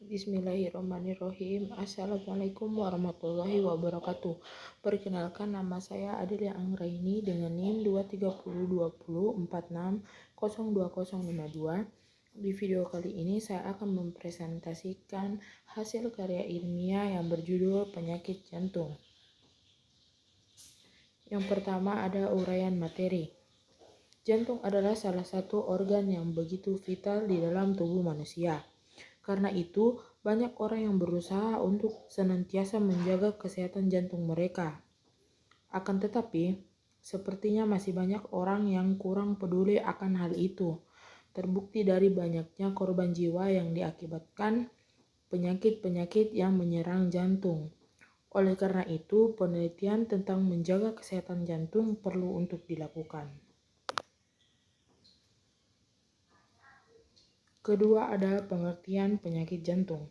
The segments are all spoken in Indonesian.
Bismillahirrahmanirrahim. Assalamualaikum warahmatullahi wabarakatuh. Perkenalkan, nama saya Adelia Anggraini dengan NIM 2302046020052. Di video kali ini saya akan mempresentasikan hasil karya ilmiah yang berjudul Penyakit Jantung. Yang pertama ada uraian materi. Jantung adalah salah satu organ yang begitu vital di dalam tubuh manusia. Karena itu, banyak orang yang berusaha untuk senantiasa menjaga kesehatan jantung mereka. Akan tetapi, sepertinya masih banyak orang yang kurang peduli akan hal itu. Terbukti dari banyaknya korban jiwa yang diakibatkan penyakit-penyakit yang menyerang jantung. Oleh karena itu, penelitian tentang menjaga kesehatan jantung perlu untuk dilakukan. Kedua ada pengertian penyakit jantung.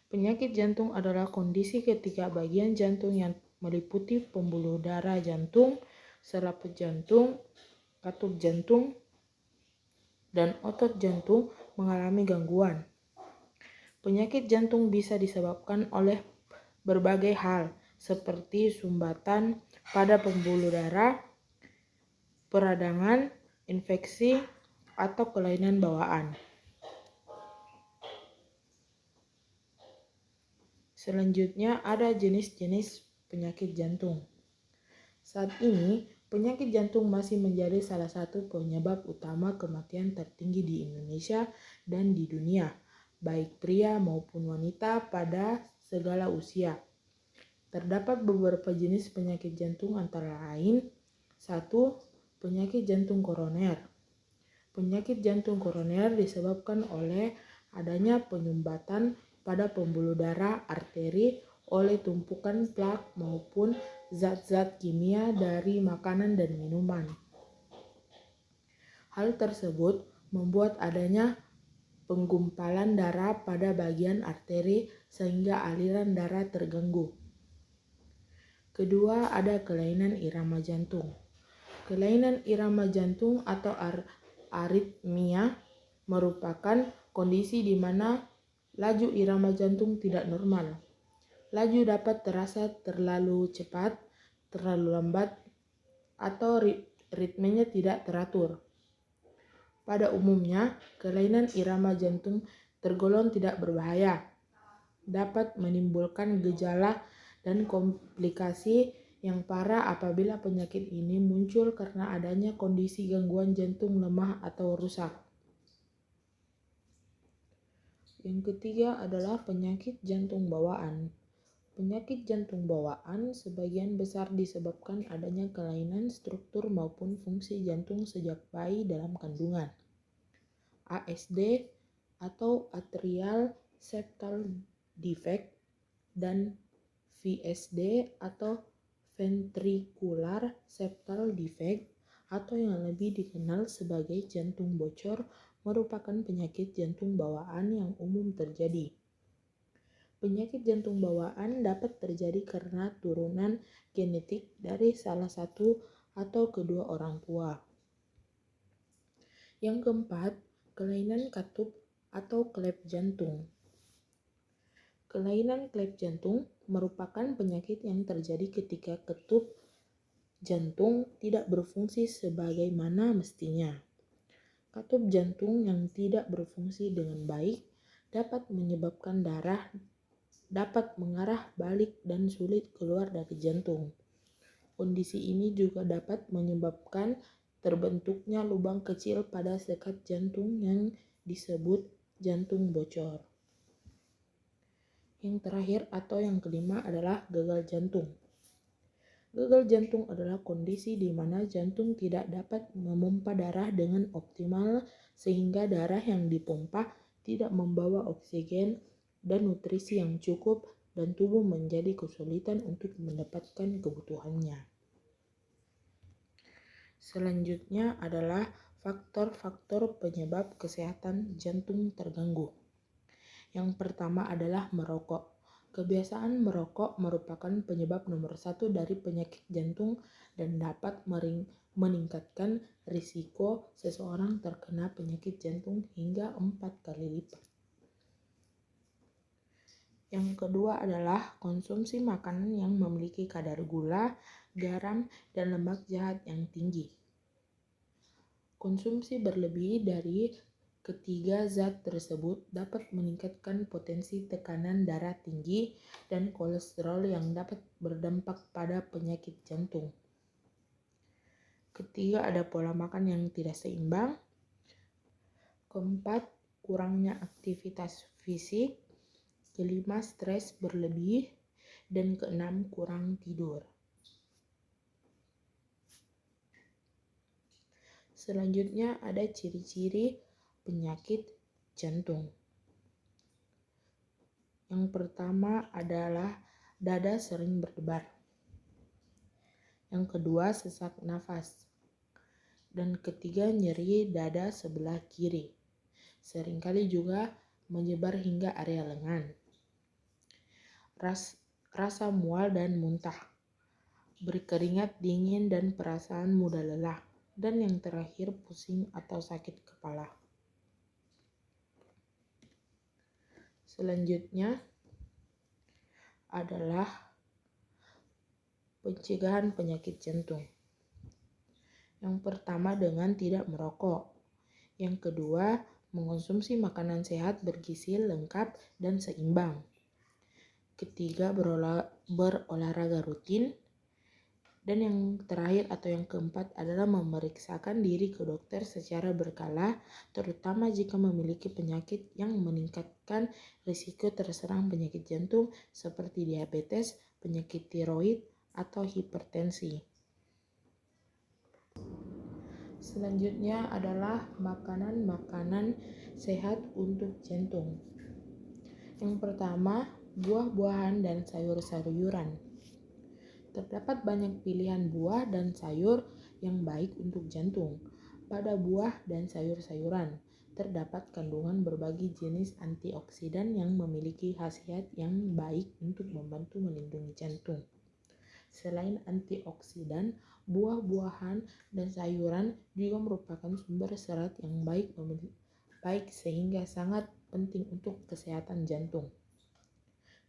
Penyakit jantung adalah kondisi ketika bagian jantung yang meliputi pembuluh darah jantung, selaput jantung, katup jantung, dan otot jantung mengalami gangguan. Penyakit jantung bisa disebabkan oleh berbagai hal, seperti sumbatan pada pembuluh darah, peradangan, infeksi, atau kelainan bawaan. Selanjutnya ada jenis-jenis penyakit jantung. Saat ini, penyakit jantung masih menjadi salah satu penyebab utama kematian tertinggi di Indonesia dan di dunia, baik pria maupun wanita pada segala usia. Terdapat beberapa jenis penyakit jantung antara lain: 1. Penyakit jantung koroner. Penyakit jantung koroner disebabkan oleh adanya penyumbatan pada pembuluh darah arteri oleh tumpukan plak maupun zat-zat kimia dari makanan dan minuman. Hal tersebut membuat adanya penggumpalan darah pada bagian arteri sehingga aliran darah terganggu. Kedua, ada kelainan irama jantung. Kelainan irama jantung atau aritmia merupakan kondisi di mana laju irama jantung tidak normal. Laju dapat terasa terlalu cepat, terlalu lambat, atau ritmenya tidak teratur. Pada umumnya, kelainan irama jantung tergolong tidak berbahaya. Dapat menimbulkan gejala dan komplikasi yang parah apabila penyakit ini muncul karena adanya kondisi gangguan jantung lemah atau rusak. Yang ketiga adalah penyakit jantung bawaan. Penyakit jantung bawaan sebagian besar disebabkan adanya kelainan struktur maupun fungsi jantung sejak bayi dalam kandungan. ASD atau atrial septal defect dan VSD atau ventricular septal defect atau yang lebih dikenal sebagai jantung bocor merupakan penyakit jantung bawaan yang umum terjadi. Penyakit jantung bawaan dapat terjadi karena turunan genetik dari salah satu atau kedua orang tua. Yang keempat, kelainan katup atau klep jantung. Kelainan klep jantung merupakan penyakit yang terjadi ketika katup jantung tidak berfungsi sebagaimana mestinya. Katup jantung yang tidak berfungsi dengan baik dapat menyebabkan darah dapat mengarah balik dan sulit keluar dari jantung. Kondisi ini juga dapat menyebabkan terbentuknya lubang kecil pada sekat jantung yang disebut jantung bocor. Yang terakhir atau yang kelima adalah gagal jantung. Gagal jantung adalah kondisi di mana jantung tidak dapat memompa darah dengan optimal sehingga darah yang dipompa tidak membawa oksigen dan nutrisi yang cukup dan tubuh menjadi kesulitan untuk mendapatkan kebutuhannya. Selanjutnya adalah faktor-faktor penyebab kesehatan jantung terganggu. Yang pertama adalah merokok. Kebiasaan merokok merupakan penyebab nomor 1 dari penyakit jantung dan dapat meningkatkan risiko seseorang terkena penyakit jantung hingga 4 kali lipat. Yang kedua adalah konsumsi makanan yang memiliki kadar gula, garam, dan lemak jahat yang tinggi. Konsumsi berlebih dari ketiga zat tersebut dapat meningkatkan potensi tekanan darah tinggi dan kolesterol yang dapat berdampak pada penyakit jantung. Ketiga, ada pola makan yang tidak seimbang. Keempat, kurangnya aktivitas fisik. Kelima, stres berlebih. Dan keenam, kurang tidur. Selanjutnya ada ciri-ciri penyakit jantung. Yang pertama adalah dada sering berdebar. Yang kedua, sesak nafas. Dan ketiga, nyeri dada sebelah kiri. Seringkali juga menyebar hingga area lengan. Rasa mual dan muntah. Berkeringat dingin dan perasaan mudah lelah. Dan yang terakhir, pusing atau sakit kepala. Selanjutnya adalah pencegahan penyakit jantung. Yang pertama dengan tidak merokok. Yang kedua, mengonsumsi makanan sehat bergizi lengkap dan seimbang. Ketiga, berolahraga rutin. Dan yang terakhir atau yang keempat adalah memeriksakan diri ke dokter secara berkala, terutama jika memiliki penyakit yang meningkatkan risiko terserang penyakit jantung seperti diabetes, penyakit tiroid, atau hipertensi. Selanjutnya adalah makanan-makanan sehat untuk jantung. Yang pertama, buah-buahan dan sayur-sayuran. Terdapat banyak pilihan buah dan sayur yang baik untuk jantung. Pada buah dan sayur-sayuran, terdapat kandungan berbagai jenis antioksidan yang memiliki khasiat yang baik untuk membantu melindungi jantung. Selain antioksidan, buah-buahan dan sayuran juga merupakan sumber serat yang baik sehingga sangat penting untuk kesehatan jantung.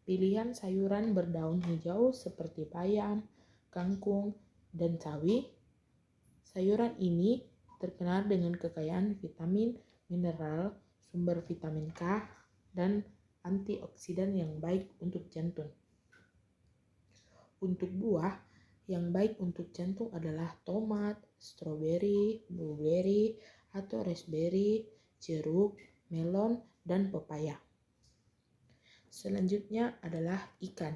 Pilihan sayuran berdaun hijau seperti bayam, kangkung, dan sawi. Sayuran ini terkenal dengan kekayaan vitamin, mineral, sumber vitamin K, dan antioksidan yang baik untuk jantung. Untuk buah, yang baik untuk jantung adalah tomat, stroberi, blueberry, atau raspberry, jeruk, melon, dan pepaya. Selanjutnya adalah ikan.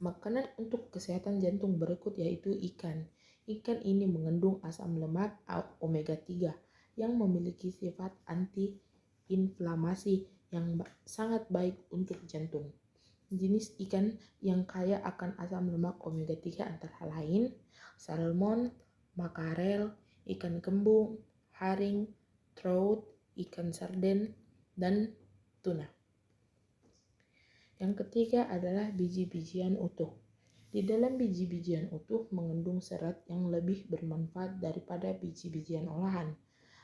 Makanan untuk kesehatan jantung berikut yaitu ikan. Ikan ini mengandung asam lemak omega 3 yang memiliki sifat anti-inflamasi yang sangat baik untuk jantung. Jenis ikan yang kaya akan asam lemak omega 3 antara lain salmon, makarel, ikan kembung, haring, trout, ikan sarden, dan tuna. Yang ketiga adalah biji-bijian utuh. Di dalam biji-bijian utuh mengandung serat yang lebih bermanfaat daripada biji-bijian olahan.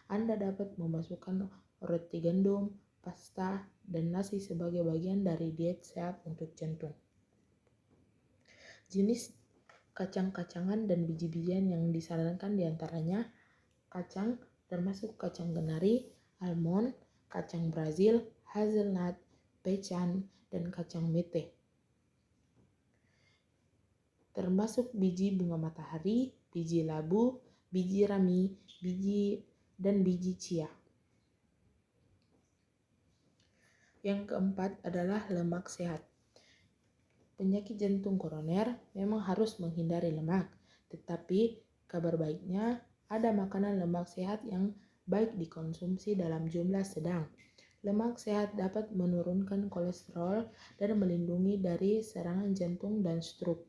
Anda dapat memasukkan roti gandum, pasta, dan nasi sebagai bagian dari diet sehat untuk jantung. Jenis kacang-kacangan dan biji-bijian yang disarankan diantaranya kacang termasuk kacang kenari, almond, kacang Brazil, hazelnut, pecan, dan kacang mete. Termasuk biji bunga matahari, biji labu, biji rami, dan biji chia. Yang keempat adalah lemak sehat. Penyakit jantung koroner memang harus menghindari lemak, tetapi kabar baiknya ada makanan lemak sehat yang baik dikonsumsi dalam jumlah sedang. Lemak sehat dapat menurunkan kolesterol dan melindungi dari serangan jantung dan stroke.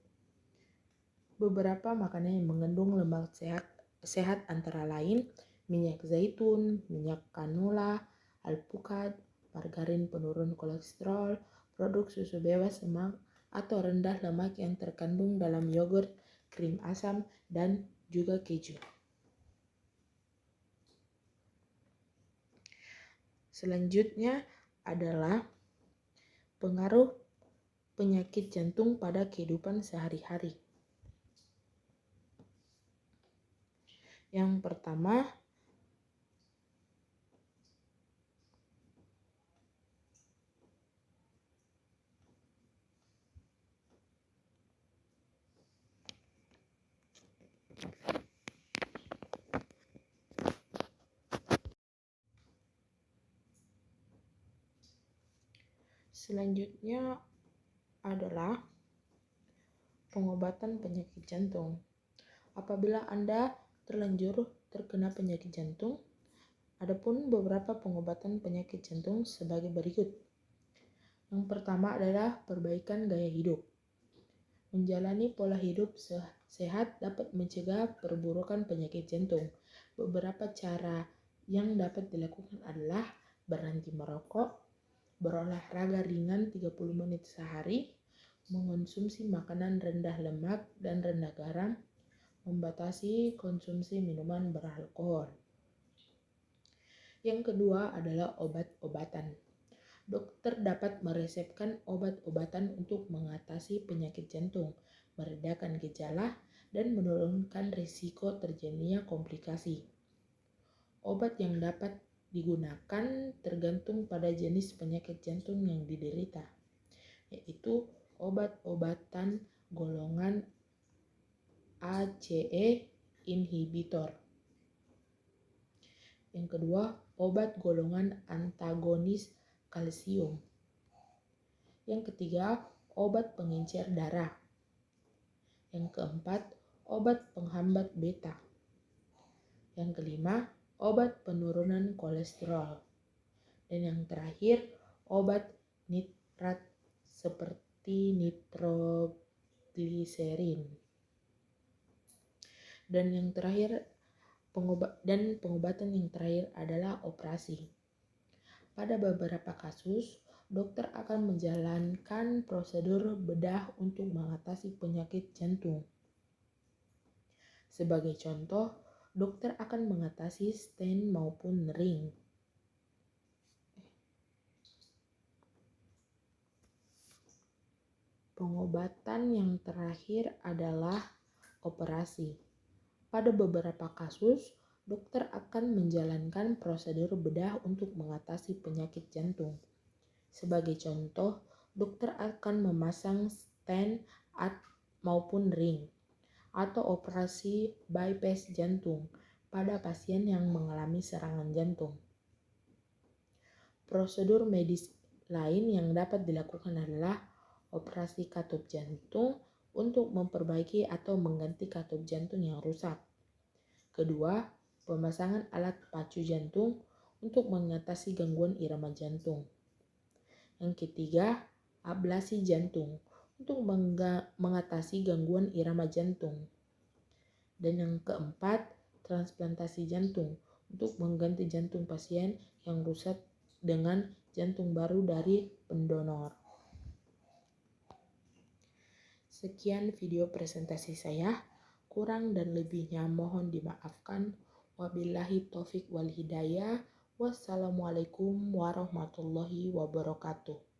Beberapa makanan yang mengandung lemak sehat antara lain minyak zaitun, minyak canola, alpukat, margarin penurun kolesterol, produk susu bebas lemak atau rendah lemak yang terkandung dalam yogurt, krim asam, dan juga keju. Selanjutnya adalah Pengaruh penyakit jantung pada kehidupan sehari-hari. Yang pertama, selanjutnya adalah pengobatan penyakit jantung. Apabila Anda terlanjur terkena penyakit jantung, adapun beberapa pengobatan penyakit jantung sebagai berikut. Yang pertama adalah perbaikan gaya hidup. Menjalani pola hidup sehat dapat mencegah perburukan penyakit jantung. Beberapa cara yang dapat dilakukan adalah berhenti merokok, berolahraga ringan 30 menit sehari, mengonsumsi makanan rendah lemak dan rendah garam, membatasi konsumsi minuman beralkohol. Yang kedua adalah obat-obatan. Dokter dapat meresepkan obat-obatan untuk mengatasi penyakit jantung, meredakan gejala, dan menurunkan risiko terjadinya komplikasi. Obat yang dapat digunakan tergantung pada jenis penyakit jantung yang diderita, yaitu obat-obatan golongan ACE inhibitor. Yang kedua, obat golongan antagonis kalsium. Yang ketiga, obat pengencer darah. Yang keempat, obat penghambat beta. Yang kelima, obat penurunan kolesterol. Dan yang terakhir, obat nitrat seperti nitrogliserin. Dan yang terakhir, pengobatan yang terakhir adalah operasi. Pada beberapa kasus, dokter akan menjalankan prosedur bedah untuk mengatasi penyakit jantung. Sebagai contoh, dokter akan mengatasi stent maupun ring. Pengobatan yang terakhir adalah operasi. Pada beberapa kasus, dokter akan menjalankan prosedur bedah untuk mengatasi penyakit jantung. Sebagai contoh, dokter akan memasang stent maupun ring atau operasi bypass jantung pada pasien yang mengalami serangan jantung. Prosedur medis lain yang dapat dilakukan adalah operasi katup jantung untuk memperbaiki atau mengganti katup jantung yang rusak. Kedua, pemasangan alat pacu jantung untuk mengatasi gangguan irama jantung. Yang ketiga, ablasi jantung untuk mengatasi gangguan irama jantung. Dan yang keempat, transplantasi jantung untuk mengganti jantung pasien yang rusak dengan jantung baru dari pendonor. Sekian video presentasi saya. Kurang dan lebihnya mohon dimaafkan. Wabillahi taufik wal hidayah. Wassalamualaikum warahmatullahi wabarakatuh.